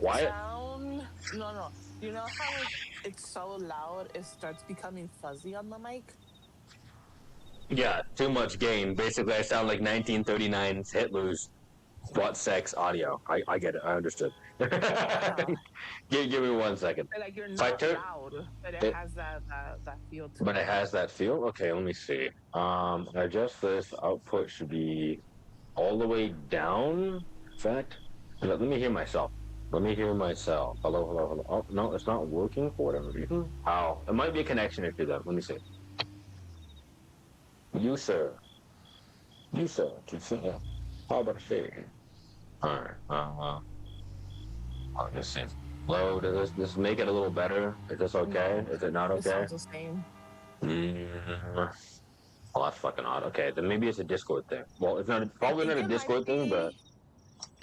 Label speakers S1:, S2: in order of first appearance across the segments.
S1: quiet?
S2: sound. No, no. You know how it's so loud it starts becoming fuzzy on the mic?
S1: Yeah, too much gain. Basically, I sound like 1939's Hitler's butt sex audio. I get it. I understood.
S2: Yeah.
S1: Give me 1 second.
S2: Like you're
S1: If I
S2: not
S1: turn
S2: loud, but it
S1: it,
S2: has that feel to
S1: but it
S2: it.
S1: has that feel. Okay, let me see. Adjust this. Output should be all the way down. In fact, let me hear myself. Let me hear myself. Hello, hello, hello. Oh no, it's not working for whatever reason. How? It might be a connection issue though. Let me see. You sir, you sir, to say. How about a shake? All right. I'll just see. Hello, does this make it a little better? Is this okay?
S2: No,
S1: Is it not
S2: it
S1: okay?
S2: sounds the same.
S1: Mm, well, that's fucking odd. Okay, then maybe it's a Discord thing. Well, it's not
S2: I
S1: probably not
S2: think
S1: a
S2: it might
S1: Discord thing, but
S2: be.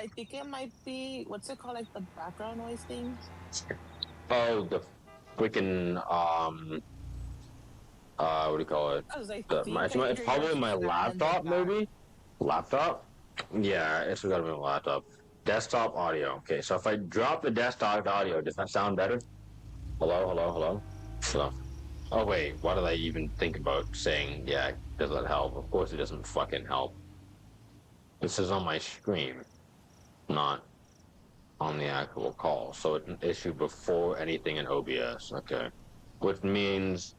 S2: I think it might be. What's it called? Like the background noise thing.
S1: oh, the freaking what do you call it?
S2: Because I think I
S1: It's
S2: hear your
S1: probably my
S2: fan in the
S1: laptop,
S2: back.
S1: maybe. Laptop? Yeah, it's gotta be my laptop. Desktop audio. Okay, so if I drop the desktop audio, does that sound better? Hello, hello, hello. Hello. Oh wait, why did I even think about saying yeah? Does that help? Of course, it doesn't fucking help. This is on my stream, not on the actual call, so it's an issue before anything in OBS. Okay, which means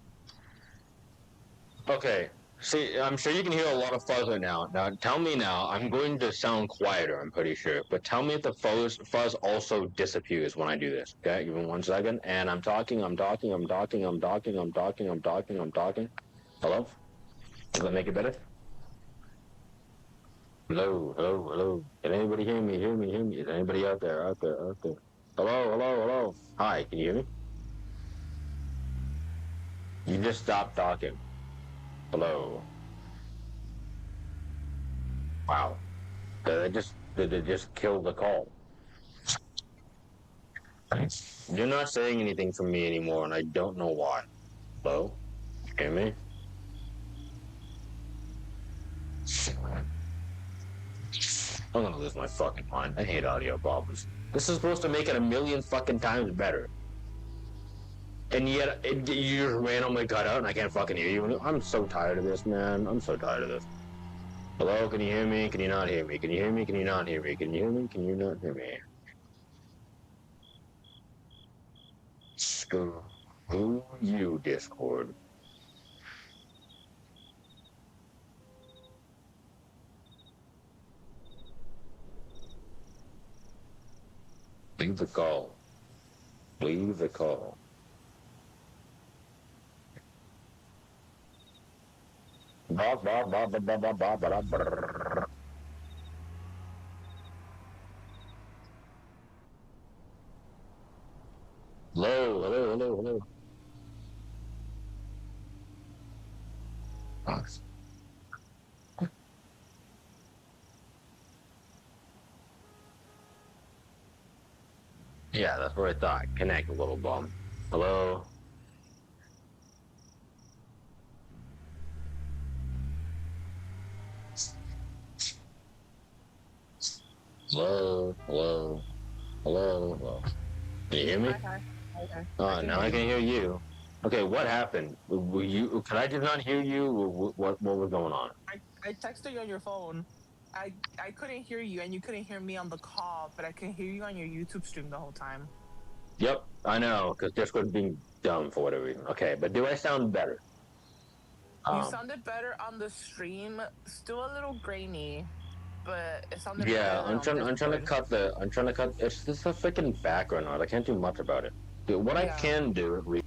S1: okay. See, I'm sure you can hear a lot of fuzz right now. Now, tell me now. I'm going to sound quieter. I'm pretty sure, but tell me if the fuzz also disappears when I do this. Okay, give me 1 second. And I'm talking. I'm talking. I'm talking. I'm talking. I'm talking. I'm talking. I'm talking. Hello. Does that make it better? Hello, hello, hello. Can anybody hear me? Hear me? Hear me? Is anybody out there? Out there? Out there? Hello, hello, hello. Hi, can you hear me? You just stopped talking. Hello. Wow. Did it just kill the call? You're not saying anything from me anymore, and I don't know why. Hello? Hear me? I'm gonna lose my fucking mind. I hate audio problems. This is supposed to make it a million fucking times better. And yet, you just randomly cut out and I can't fucking hear you. I'm so tired of this, man. I'm so tired of this. Hello, can you hear me? Can you not hear me? Can you hear me? Can you not hear me? Can you hear me? Can you not hear me? Screw you, Discord. Leave the call. Leave the call. Ba, ba, ba, ba, ba, ba, ba, ba, ba, hello, hello, hello, hello. Oh, yeah, that's what I thought. Connect a little bum. Hello, hello, hello, hello, hello. Can you hear me?
S2: Okay. Okay. I
S1: Oh,
S2: can
S1: now
S2: hear
S1: I
S2: you.
S1: can hear you. Okay, what happened? Were you? Could I just not hear you? What was going on?
S2: I texted you on your phone. I couldn't hear you, and you couldn't hear me on the call, but I can hear you on your YouTube stream the whole time.
S1: Yep, I know, because Discord's being dumb for whatever reason. Okay, but do I sound better?
S2: You
S1: Um,
S2: sounded better on the stream. Still a little grainy, but it sounded
S1: yeah,
S2: better than on
S1: I'm trying to
S2: Discord.
S1: cut the, I'm trying to cut. It's just a freaking background noise. I can't do much about it. Dude, what I
S2: Yeah.
S1: can do at least.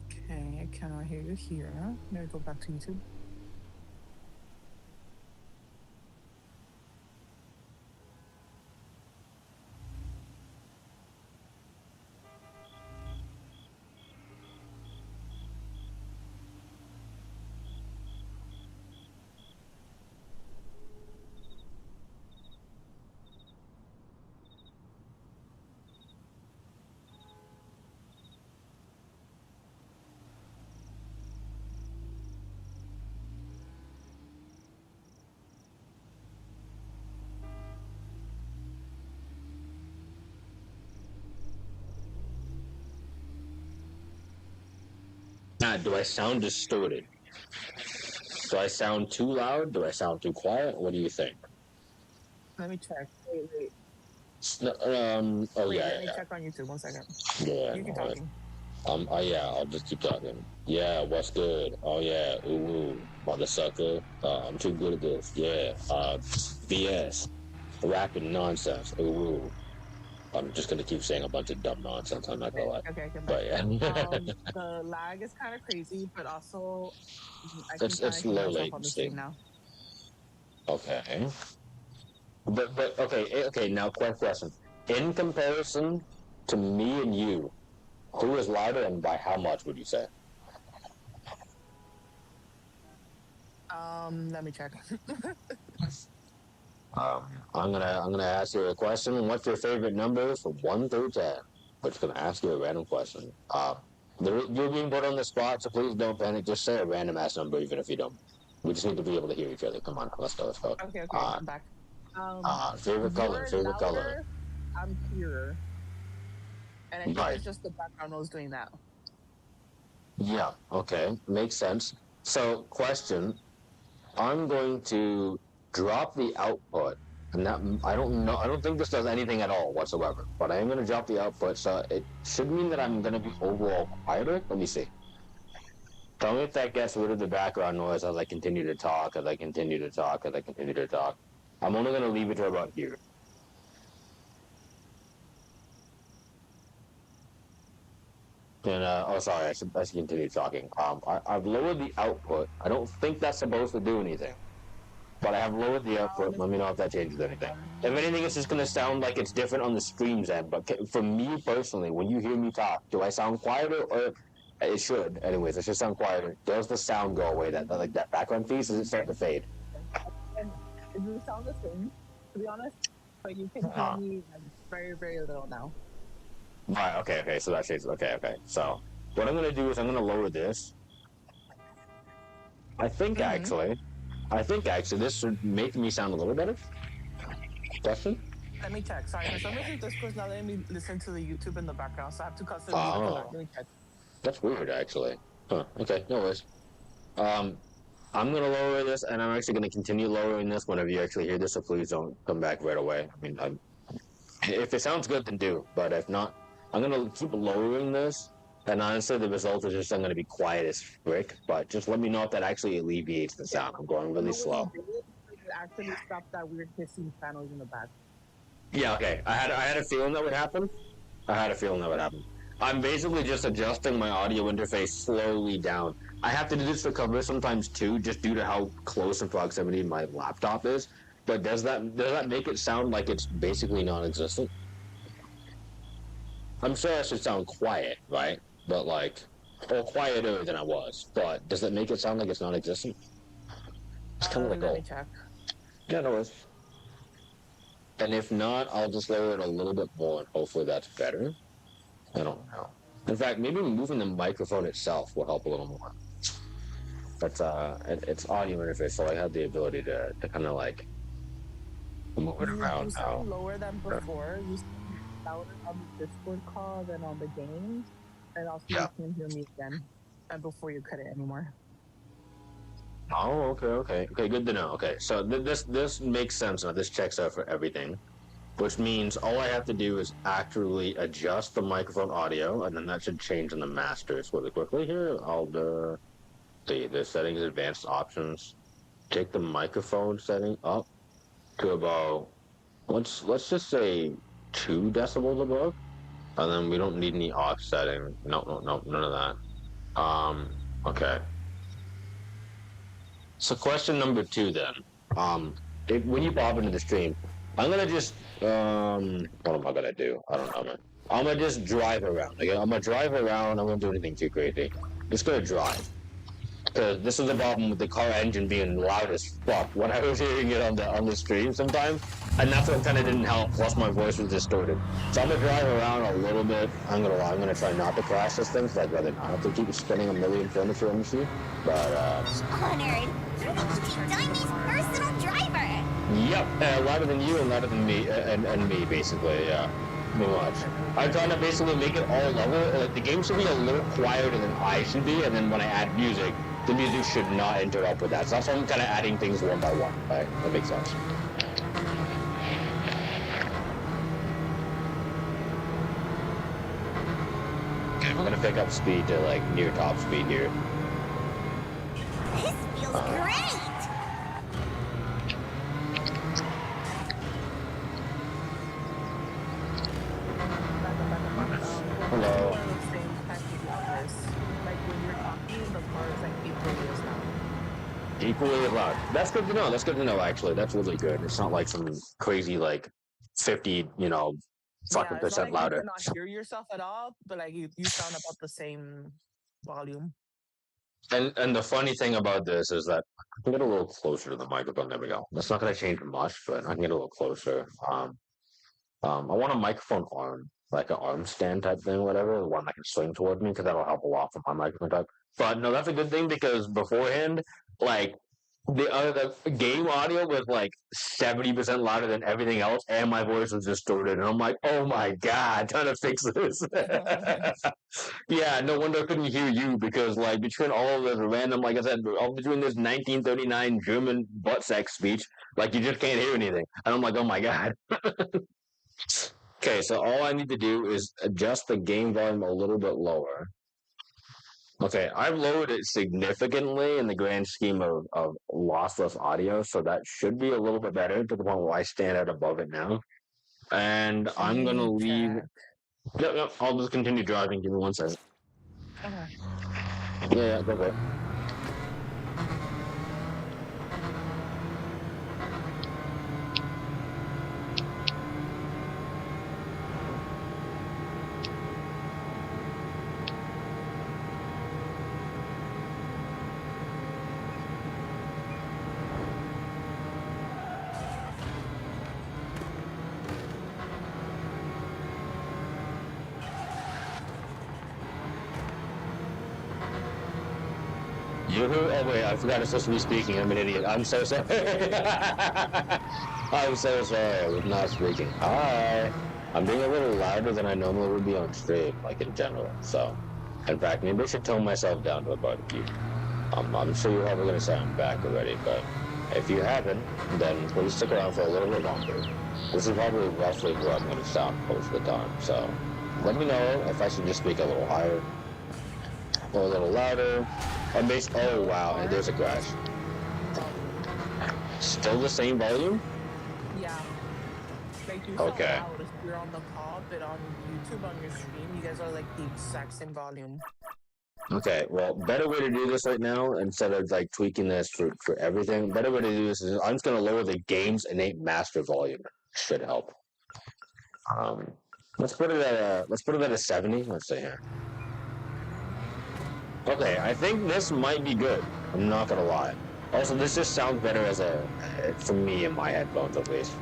S2: Okay, I cannot hear you here. I'm gonna go back to YouTube.
S1: Do I sound distorted? Do I sound too loud? Do I sound too quiet? What do you think?
S2: Let me check. Wait.
S1: Oh
S2: Wait,
S1: yeah,
S2: let me
S1: yeah,
S2: check on YouTube. 1 second.
S1: yeah.
S2: You keep
S1: No,
S2: talking.
S1: oh yeah, I'll just keep talking. Yeah, what's good? Oh yeah, ooh, mother sucker. I'm too good at this. Yeah, BS, rapping nonsense. Ooh, I'm just gonna keep saying a bunch of dumb nonsense. I'm not gonna lie.
S2: Okay, I can back.
S1: But yeah,
S2: The lag is kind of crazy, but also I can kind
S1: it's
S2: of hear
S1: low
S2: myself on the
S1: latency.
S2: stream now.
S1: Okay, but okay. Now, quick question. In comparison to me and you, who is louder and by how much would you say?
S2: Let me check.
S1: I'm gonna ask you a question. What's your favorite number from 1 through 10? I'm just gonna ask you a random question. You're being put on the spot, so please don't panic. Just say a random ass number, even if you don't. We just need to be able to hear each other. Come on, let's go. Let's go.
S2: Okay, I'm back.
S1: Favorite color.
S2: You're
S1: Favorite color.
S2: louder. I'm clearer, and I think
S1: Right.
S2: it's just the background noise doing that.
S1: Yeah. Okay. Makes sense. So, question. I'm going to drop the output, and that I don't know. I don't think this does anything at all whatsoever. But I am going to drop the output, so it should mean that I'm going to be overall quieter. Let me see. Tell me if that gets rid of the background noise as I continue to talk, as I continue to talk, as I continue to talk. I'm only going to leave it to about here. And sorry, I should continue talking. I've lowered the output. I don't think that's supposed to do anything. But I have lowered the output. Let me know if that changes anything. If anything, it's just going to sound like it's different on the stream's end. But for me personally, when you hear me talk, do I sound quieter? Or it should, anyways. It should sound quieter. Does the sound go away? That like that background piece, does it start to fade?
S2: And it doesn't sound the same, to be honest. But you can hear me like, very, very little now.
S1: Right. Okay. So that changes. Okay. So what I'm going to do is I'm going to lower this. I think actually this should make me sound a little better. Question?
S2: Let me check. Sorry, for some reason Discord's not letting me listen to the YouTube in the background, so I have to custom mute it for that. Let me check.
S1: That's weird, actually. Huh. Okay, no worries. I'm gonna lower this, and I'm actually gonna continue lowering this whenever you actually hear this. So please don't come back right away. I mean, if it sounds good, then do. But if not, I'm gonna keep lowering this. And honestly, the result is just I'm gonna be quiet as frick. But just let me know if that actually alleviates the sound. I'm going really slow.
S2: It actually stopped that weird hissing sound in the back.
S1: Yeah. Okay. I had a feeling that would happen. I'm basically just adjusting my audio interface slowly down. I have to do this for cover sometimes too, just due to how close in proximity my laptop is. But does that make it sound like it's basically non-existent? I'm sure I should sound quiet, right? But like, or quieter than I was. But does that make it sound like it's non-existent? It's kind of like
S2: let me check.
S1: Yeah, no worries. And if not, I'll just lower it a little bit more, and hopefully that's better. I don't know. In fact, maybe moving the microphone itself will help a little more. But it's audio interface, so I have the ability to kind of like move it around
S2: you sound lower than before. You sound louder on the Discord call than on the game, and also you can hear me again. And before you cut it anymore.
S1: Oh, okay. Good to know. Okay, so this makes sense now. This checks out for everything, which means all I have to do is actually adjust the microphone audio, and then that should change in the masters really quickly. Here, I'll the settings, advanced options. Take the microphone setting up to about let's just say 2 decibels above, and then we don't need any offsetting. No, none of that. Okay. So question number 2 then. When you pop into the stream, I'm gonna just what am I gonna do? I don't know, man. I'm gonna just drive around. Okay? I'm gonna drive around. I'm gonna do anything too crazy. Just gonna drive. Because this is the problem with the car engine being loud as fuck when I was hearing it on the stream sometimes, and that's what kind of didn't help. Plus my voice was distorted. So I'm gonna drive around a little bit. I'm gonna try not to crash this thing, because I'd rather not have to keep spinning a million furniture on the street. But
S3: Honored. You're the multi-dimey's personal driver.
S1: Yep, louder than you and louder than me, and me basically. Yeah. Pretty much. I'm trying to basically make it all level. Like the game should be a little quieter than I should be, and then when I add music, the music should not interrupt with that. So that's why I'm kind of adding things one by one. Right? That makes sense. Okay, we're gonna pick up speed to like near top speed here.
S3: This feels great!
S1: Hello.
S2: One of those things that you loudness. Like when you're talking, the car is like equally as loud.
S1: Equally as loud. That's good to know. That's good to know, actually. That's really good. It's not like some crazy, like, 50, fucking
S2: Yeah, it's not
S1: percent
S2: like
S1: louder.
S2: you cannot hear yourself at all, but like you sound about the same volume.
S1: And the funny thing about this is that I can get a little closer to the microphone. There we go. That's not going to change much, but I can get a little closer. I want a microphone arm, like an arm stand type thing, whatever, one that can swing towards me, because that'll help a lot for my microphone type. But no, that's a good thing because beforehand, like the game audio was like 70% louder than everything else, and my voice was distorted. And I'm like, oh my god, trying to fix this. Yeah, no wonder I couldn't hear you because, like, between all of this random, like I said, all between this 1939 German butt sex speech, like, you just can't hear anything. And I'm like, oh my god. Okay, so all I need to do is adjust the game volume a little bit lower. Okay, I've lowered it significantly in the grand scheme of lossless audio, so that should be a little bit better to the point where I stand out above it now. And I'm going to leave. Yep, I'll just continue driving. Give me 1 second.
S2: Okay.
S1: Yeah, go for it. Oh wait, I forgot it's supposed to be speaking. I'm an idiot. I'm so sorry. I'm so sorry. I was not speaking. Hi. I'm being a little louder than I normally would be on stream, like in general. So, in fact, maybe I should tone myself down to about a few. I'm sure you're probably going to say I'm back already, but if you haven't, then please stick around for a little bit longer. This is probably roughly where I'm going to sound most of the time. So, let me know if I should just speak a little higher or a little louder. Oh wow, and there's a crash. Still the same volume?
S2: Yeah. Like you
S1: Okay.
S2: sound loud if you're on the call, but on YouTube on your stream, you guys are like the exact same volume.
S1: Okay, well, better way to do this right now, instead of like tweaking this for everything, better way to do this is I'm just gonna lower the game's innate master volume. Should help. Let's put it at a 70. Let's see here. Okay, I think this might be good. I'm not gonna lie. Also, this just sounds better for me in my headphones at least.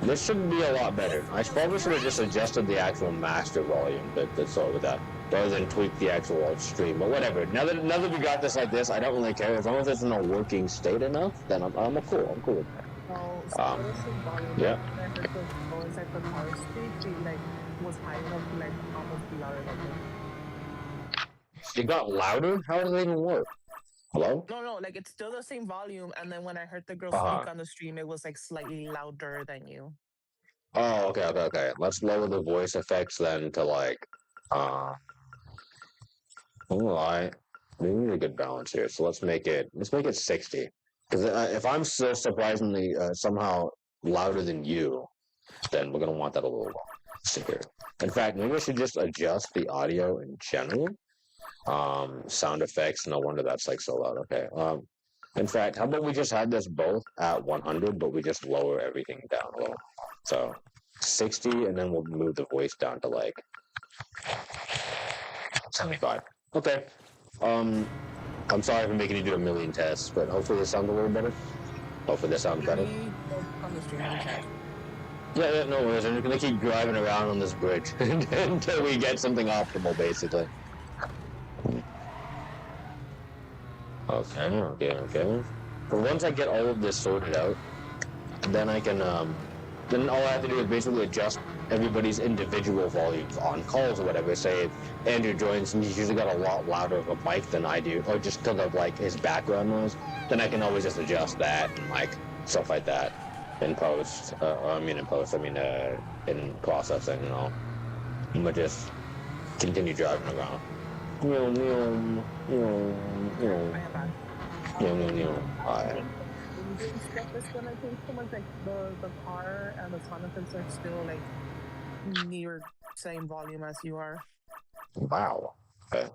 S1: This should be a lot better. I probably should have just adjusted the actual master volume, that's all with that, rather than tweak the actual stream. But whatever. Now that we got this like this, I don't really care. As long as it's in a working state enough, then I'm cool. I'm cool with that. Yeah.
S2: Inside the car speech, it like was high enough to like almost be louder than me.
S1: It got louder? How does it even work? Hello?
S2: No, like it's still the same volume, and then when I heard the girl speak on the stream, it was like slightly louder than you.
S1: Oh, okay. Let's lower the voice effects then to like, we need a good balance here. So let's make it 60. Because if I'm still surprisingly somehow louder than you, then we're gonna want that a little secure. In fact, maybe I should just adjust the audio in general. Sound effects. No wonder that's like so loud. Okay. In fact, how about we just have this both at 100, but we just lower everything down a little. So 60, and then we'll move the voice down to like 75. Okay. I'm sorry for making you do a million tests, but hopefully this sounds a little better. Hopefully this sounds better. Yeah, no worries. I'm just gonna keep driving around on this bridge until we get something optimal, basically. Okay. But once I get all of this sorted out, then I can then all I have to do is basically adjust everybody's individual volumes on calls or whatever. Say if Andrew joins and he's usually got a lot louder of a mic than I do, or just because of like his background noise, then I can always just adjust that and like stuff like that in post. In processing and all. But just continue driving around.
S2: Stuff is gonna take so much, like the car and the sound effects are still like near same volume as you are.
S1: Wow. Okay.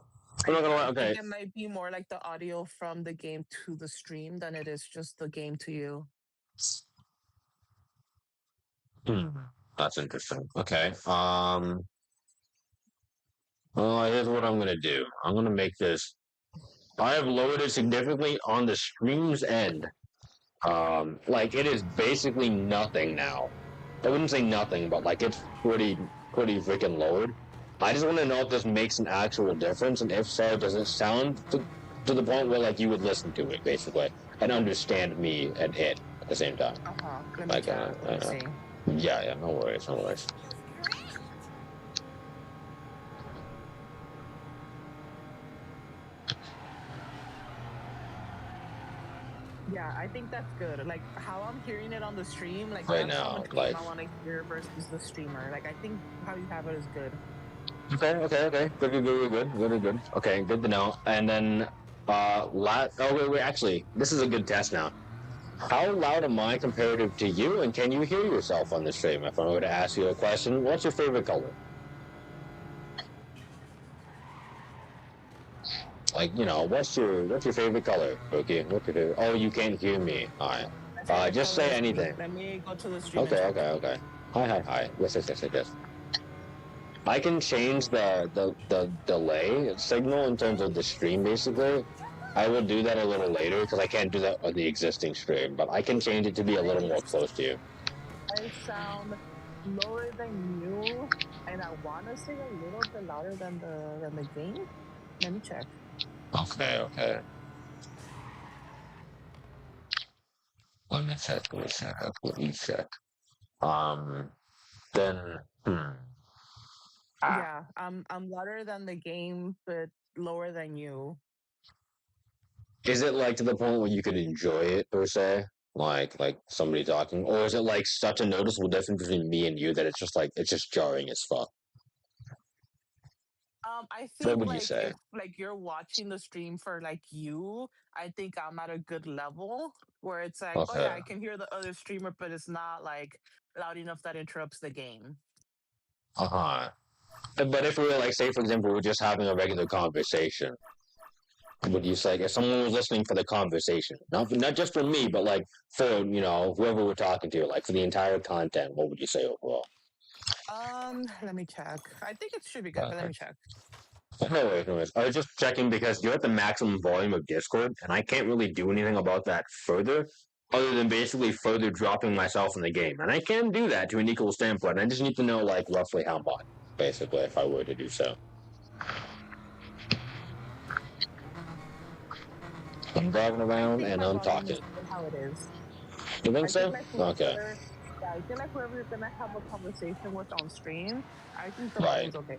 S1: I'm not gonna lie.
S2: I
S1: Okay.
S2: think it might be more like the audio from the game to the stream than it is just the game to you.
S1: That's interesting. Okay. Well, here's what I'm gonna do. I'm gonna make this. I have lowered it significantly on the stream's end. Like it is basically nothing now. I wouldn't say nothing, but like it's pretty freaking lowered. I just want to know if this makes an actual difference, and if so, does it sound to the point where like you would listen to it basically and understand me and it at the same time.
S2: Let me check. Let me see.
S1: Yeah, no worries.
S2: Yeah, I think that's good. Like how I'm hearing it on the stream, like
S1: right
S2: that's
S1: now,
S2: how much
S1: like
S2: I want to hear versus the streamer. Like I think how you have it is good.
S1: Okay. Good. Okay, good to know. And then, actually, this is a good test now. How loud am I comparative to you, and can you hear yourself on the stream? If I were to ask you a question, what's your favorite color? Like, what's your favorite color, Cookie? Oh, you can't hear me. All right. Just say anything.
S2: Let me go to the stream.
S1: Okay. Hi. Yes. I can change the delay signal in terms of the stream, basically. I will do that a little later because I can't do that on the existing stream, but I can change it to be a little more close to you.
S2: I sound lower than you, and I want to say a little bit louder than the game. Let me check.
S1: Okay. Let me check. Then.
S2: Yeah, I'm louder than the game, but lower than you.
S1: Is it like to the point where you could enjoy it per se, like somebody talking, or is it like such a noticeable difference between me and you that it's just jarring as fuck?
S2: I
S1: What
S2: think
S1: would you say?
S2: if like you're watching the stream for like you, I think I'm at a good level where it's like, oh yeah, I can hear the other streamer, but it's not like loud enough that interrupts the game.
S1: But if we were like, say for example, we're just having a regular conversation, would you say if someone was listening for the conversation, not just for me, but like for whoever we're talking to, like for the entire content, what would you say overall?
S2: Let me check. I think it should be good, but let me check.
S1: No worries. I was just checking because you're at the maximum volume of Discord, and I can't really do anything about that further, other than basically further dropping myself in the game. And I can do that to an equal standpoint. I just need to know like roughly how much, basically, if I were to do so. I'm driving around and I'm talking.
S2: How it is.
S1: You think so? Okay.
S2: Yeah, I feel like whoever you're gonna have a conversation with on stream, I think the volume's okay.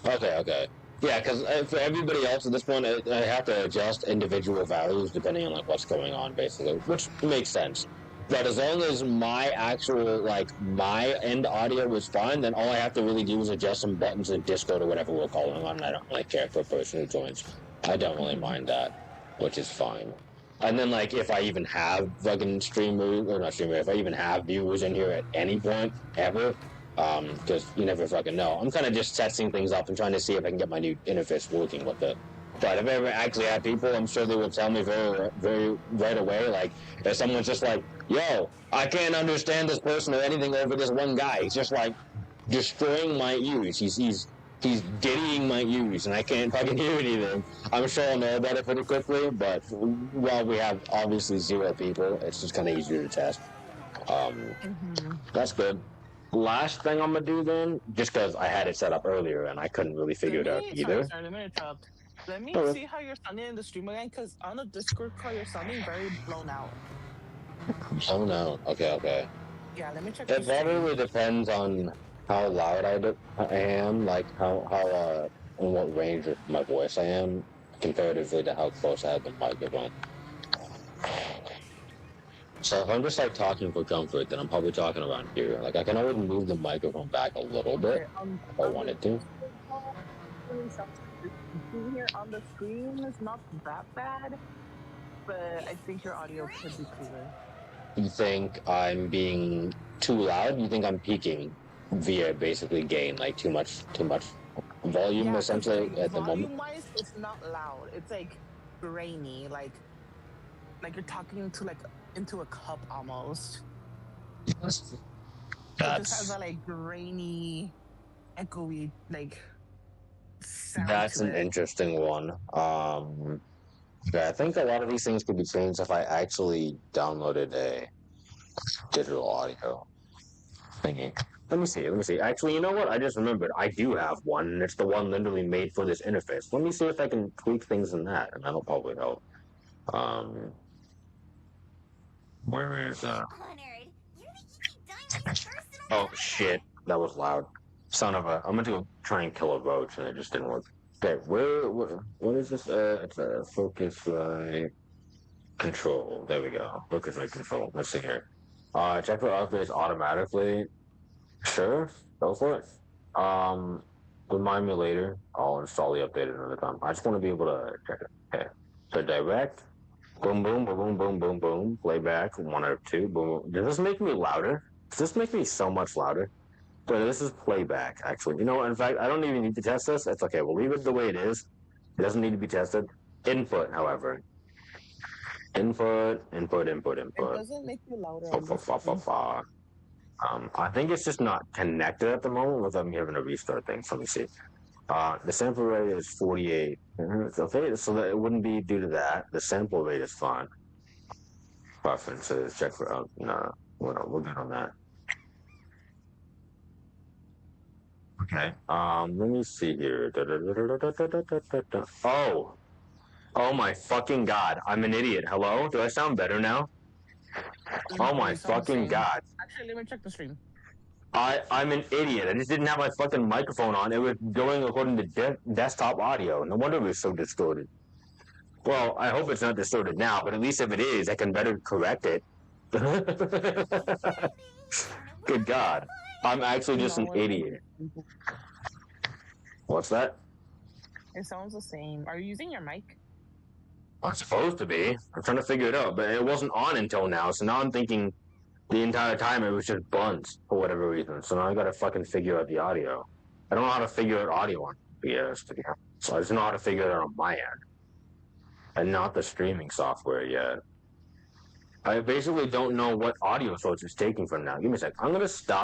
S1: Okay. Yeah, because for everybody else at this point, I have to adjust individual values depending on like what's going on, basically, which makes sense. But as long as my actual my end audio is fine, then all I have to really do is adjust some buttons in Discord or whatever we're calling on. And I don't really care for a person who joins. I don't really mind that, which is fine. And then if I even have fucking streamers or not streamers, if I even have viewers in here at any point ever. Because you never fucking know. I'm kind of just testing things up and trying to see if I can get my new interface working with it. But if I ever actually have people, I'm sure they will tell me very right away. Like, if someone's just like, yo, I can't understand this person or anything over this one guy. He's just destroying my ears. He's diddying my ears, and I can't fucking hear anything. I'm sure I'll know about it pretty quickly, but while we have obviously 0 people, it's just kind of easier to test. That's good. Last thing I'm gonna do then, just because I had it set up earlier and I couldn't really figure it out either.
S2: Sorry, let me interrupt. Let me see how you're sounding in the stream again, because on the Discord call you're sounding very blown out.
S1: Oh no. Okay.
S2: Yeah, let me check the
S1: It
S2: stream.
S1: probably depends on how loud I am, like how in what range of my voice I am, comparatively to how close I have the microphone. So if I'm just like talking for comfort, then I'm probably talking around here. Like I can always move the microphone back a little bit
S2: Okay,
S1: if I
S2: on the
S1: wanted to.
S2: really sounds like the stream here on the screen is not that bad, but I think your audio could be clearer.
S1: You think I'm being too loud? You think I'm peaking via basically gain, like too much volume
S2: Yeah, because
S1: essentially
S2: like
S1: at the moment?
S2: volume wise, it's not loud. It's like grainy, like you're talking to like into a cup almost. It just has
S1: That's
S2: that like grainy, echoey like sound
S1: that's
S2: to
S1: an
S2: it.
S1: interesting one. Yeah, I think a lot of these things could be changed if I actually downloaded a digital audio thingy. Let me see. Let me see. Actually, you know what? I just remembered. I do have one, and it's the one literally made for this interface. Let me see if I can tweak things in that, and that'll probably help. Um, where is
S3: Honored. You're the ET Diamond's personal
S1: Oh
S3: guide.
S1: shit, that was loud. Son of a. I meant to go try and kill a roach, and it just didn't work. Okay, what is this? It's a focus light control. There we go. Focus light control. Let's see here. Check for updates automatically. Sure, go for it. Um, remind me later. I'll install the update another time. I just want to be able to check it. Okay. So direct. Boom, boom, boom, boom, boom, boom, boom. Playback. 1 or 2. Boom. Does this make me louder? Does this make me so much louder? So this is playback, actually. You know what? In fact, I don't even need to test this. It's okay. We'll leave it the way it is. It doesn't need to be tested. Input, however. Input, input, input,
S2: It
S1: input.
S2: doesn't make you louder
S1: Fa,
S2: on
S1: fa,
S2: this
S1: fa, fa,
S2: screen.
S1: fa. I think it's just not connected at the moment without me having to restart things. Let me see. The sample rate is 48. Okay, so that it wouldn't be due to that. The sample rate is fine. Preferences, check for, no, we're good on that. Okay. Let me see here. Oh, oh my fucking god! I'm an idiot. Hello? Do I sound better now? Oh
S2: No,
S1: my
S2: you sound the
S1: fucking
S2: same.
S1: god!
S2: Actually, let me check the stream.
S1: I'm an idiot. I just didn't have my fucking microphone on. It was going according to desktop audio. No wonder it was so distorted. Well, I hope it's not distorted now, but at least if it is, I can better correct it. Good god. I'm actually just an
S2: No,
S1: idiot. What's that?
S2: it sounds the same. Are you using your mic?
S1: I'm supposed to be. I'm trying to figure it out, but it wasn't on until now. So now I'm thinking the entire time it was just buns for whatever reason. So now I gotta fucking figure out the audio. I don't know how to figure out audio on PS to be honest. So I just know how to figure it out on my end, and not the streaming software yet. I basically don't know what audio source it's taking from now. Give me a sec. I'm gonna stop.